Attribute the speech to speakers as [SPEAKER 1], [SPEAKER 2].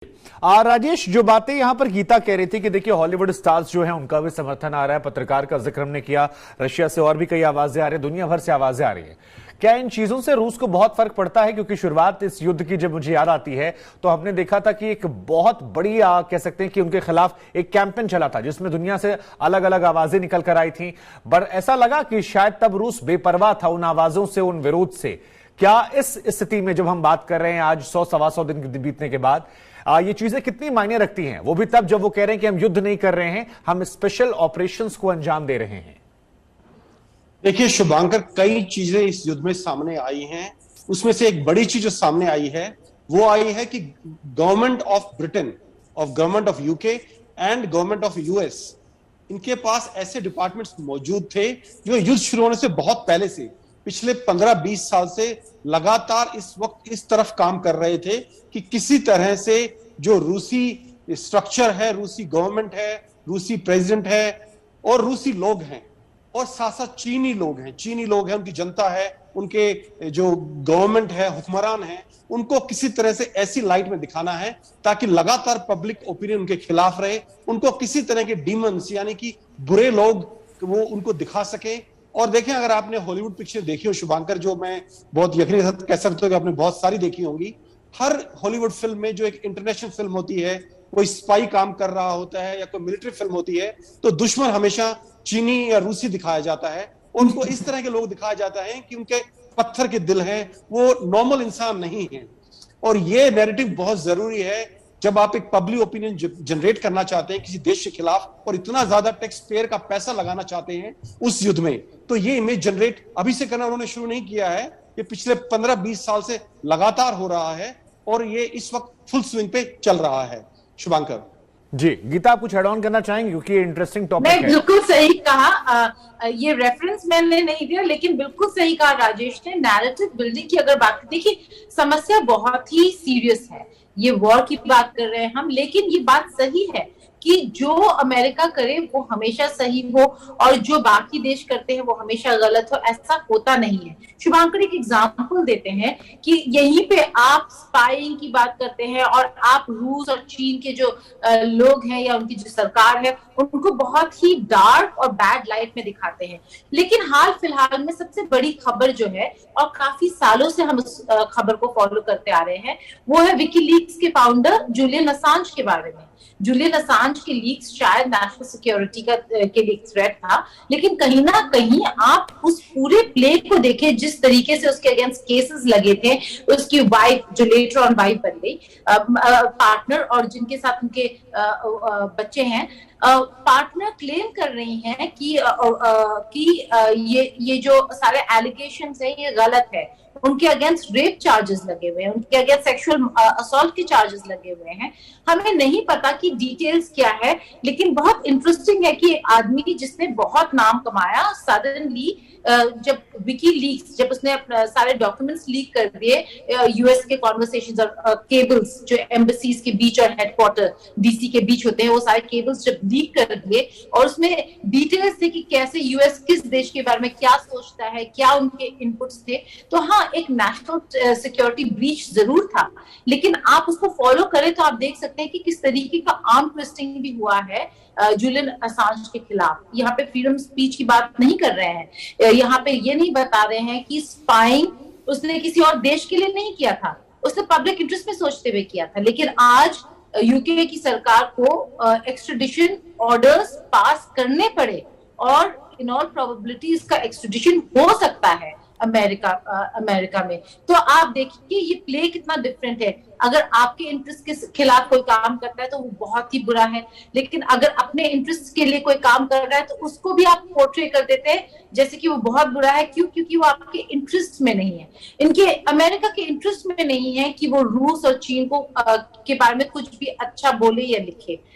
[SPEAKER 1] राजेश, जो बातें यहां पर गीता कह रही थी कि देखिए हॉलीवुड स्टार्स जो हैं उनका भी समर्थन आ रहा है, पत्रकार का जिक्र हमने किया, रशिया से और भी कई आवाजें आ रही है, दुनिया भर से आवाजें आ रही है। क्या इन चीजों से रूस को बहुत फर्क पड़ता है? क्योंकि शुरुआत इस युद्ध की जब मुझे याद आती है तो हमने देखा था कि एक बहुत बड़ी कह सकते हैं कि उनके खिलाफ एक कैंपेन चला था जिसमें दुनिया से अलग अलग आवाजें निकल कर आई थी, पर ऐसा लगा कि शायद तब रूस बेपरवाह था उन आवाजों से, उन विरोध से। क्या इस स्थिति में जब हम बात कर रहे हैं आज 100-125 दिन बीतने के बाद, ये चीजें कितनी मायने रखती हैं? वो भी तब जब वो कह रहे हैं कि हम युद्ध नहीं कर रहे हैं, हम स्पेशल ऑपरेशंस को अंजाम दे रहे हैं।
[SPEAKER 2] देखिए शुभांकर, कई चीजें इस युद्ध में सामने आई हैं। उसमें से एक बड़ी चीज जो सामने आई है वो आई है कि government of Britain, government of UK and government of US, इनके पास ऐसे डिपार्टमेंट्स मौजूद थे जो युद्ध शुरू होने से बहुत पहले से, पिछले 15-20 साल से लगातार इस वक्त इस तरफ काम कर रहे थे कि किसी तरह से जो रूसी स्ट्रक्चर है, रूसी गवर्नमेंट है, रूसी प्रेसिडेंट है और रूसी लोग हैं और साथ साथ चीनी लोग हैं, उनकी जनता है, उनके जो गवर्नमेंट है, हुक्मरान है, उनको किसी तरह से ऐसी लाइट में दिखाना है ताकि लगातार पब्लिक ओपिनियन उनके खिलाफ रहे, उनको किसी तरह के डीमंस यानी कि बुरे लोग वो उनको दिखा सके। और देखें, अगर आपने हॉलीवुड पिक्चर देखी हो शुभांकर, जो मैं बहुत यकीन के साथ कह सकता हूं कि आपने बहुत सारी देखी होंगी, हर हॉलीवुड फिल्म में जो एक इंटरनेशनल फिल्म होती है, कोई स्पाई काम कर रहा होता है या कोई मिलिट्री फिल्म होती है, तो दुश्मन हमेशा चीनी या रूसी दिखाया जाता है। उनको इस तरह के लोग दिखाया जाता है कि उनके पत्थर के दिल हैं, वो नॉर्मल इंसान नहीं है। और ये नैरेटिव बहुत जरूरी है जब आप एक पब्लिक ओपिनियन जनरेट करना चाहते हैं किसी देश के खिलाफ और इतना ज्यादा टैक्स पेयर का पैसा लगाना चाहते हैं उस युद्ध में, तो ये इमेज जनरेट अभी से करना उन्होंने शुरू नहीं किया है, ये पिछले 15-20 साल से लगातार हो रहा है और ये इस वक्त फुल स्विंग पे चल रहा है। शुभांकर
[SPEAKER 1] जी, गीता, आप कुछ ऐड ऑन करना चाहेंगे क्योंकि ये इंटरेस्टिंग टॉपिक है।
[SPEAKER 3] बिल्कुल सही कहा, ये रेफरेंस मैंने नहीं दिया, लेकिन बिल्कुल सही कहा राजेश ने। नैरेटिव बिल्डिंग की अगर बात, देखिए समस्या बहुत ही सीरियस है, ये वॉर की बात कर रहे हैं हम, लेकिन ये बात सही है कि जो अमेरिका करे वो हमेशा सही हो और जो बाकी देश करते हैं वो हमेशा गलत हो, ऐसा होता नहीं है। शुभांकर एक एग्जांपल देते हैं कि यहीं पे आप स्पाइंग की बात करते हैं और आप रूस और चीन के जो लोग हैं या उनकी जो सरकार है उनको बहुत ही डार्क और बैड लाइट में दिखाते हैं। लेकिन हाल फिलहाल में सबसे बड़ी खबर जो है, और काफी सालों से हम उस खबर को फॉलो करते आ रहे हैं, वो है विकीलीक्स के फाउंडर जूलियन असांज के बारे में। जूलियन असांज के लीक्स शायद नेशनल सिक्योरिटी के लिए थ्रेट था, लेकिन कहीं ना कहीं आप उस पूरे प्ले को देखें, जिस तरीके से उसके अगेंस्ट केसेस लगे थे, उसकी वाइफ जो लेटर ऑन वाइफ बन गई, पार्टनर और जिनके साथ उनके बच्चे हैं, पार्टनर क्लेम कर रही हैं कि ये जो सारे एलिगेशंस हैं ये गलत है। उनके अगेंस्ट रेप चार्जेस लगे हुए हैं, उनके अगेंस्ट सेक्सुअल असॉल्ट के चार्जेस लगे हुए हैं। हमें नहीं पता कि डिटेल्स क्या है, लेकिन बहुत इंटरेस्टिंग है कि एक आदमी जिसने बहुत नाम कमाया, सडनली जब विकीलीक्स, जब उसने सारे डॉक्यूमेंट्स लीक कर दिए, यूएस के कॉन्वर्सेशंस और केबल्स जो एम्बेसीज के बीच और हेडक्वार्टर डीसी के बीच होते हैं, वो सारे केबल्स जब लीक कर दिए और उसमें डिटेल्स थे कि कैसे यूएस किस देश के बारे में क्या सोचता है, क्या उनके इनपुट्स थे, तो हाँ, एक नेशनल सिक्योरिटी ब्रीच जरूर था। लेकिन आप उसको फॉलो करें तो आप देख सकते हैं कि किस तरीके का आर्म ट्विस्टिंग भी हुआ है जूलियन असांज के खिलाफ। यहाँ पे फ्रीडम स्पीच की बात नहीं कर रहे हैं, यहाँ पे ये नहीं बता रहे हैं कि स्पाइंग उसने किसी और देश के लिए नहीं किया था, उसने पब्लिक इंटरेस्ट में सोचते हुए किया था। लेकिन आज यूके की सरकार को एक्सट्रेडिशन ऑर्डर्स पास करने पड़े और इन ऑल प्रोबेबिलिटी इसका एक्सट्रेडिशन हो सकता है अमेरिका में। तो आप देखिए ये प्ले कितना डिफरेंट है। अगर आपके इंटरेस्ट के खिलाफ कोई काम करता है तो वो बहुत ही बुरा है, लेकिन अगर अपने इंटरेस्ट के लिए कोई काम कर रहा है तो उसको भी आप पोर्ट्रे कर देते हैं जैसे कि वो बहुत बुरा है। क्यों? क्योंकि वो आपके इंटरेस्ट में नहीं है, इनके अमेरिका के इंटरेस्ट में नहीं है कि वो रूस और चीन को के बारे में कुछ भी अच्छा बोले या लिखे।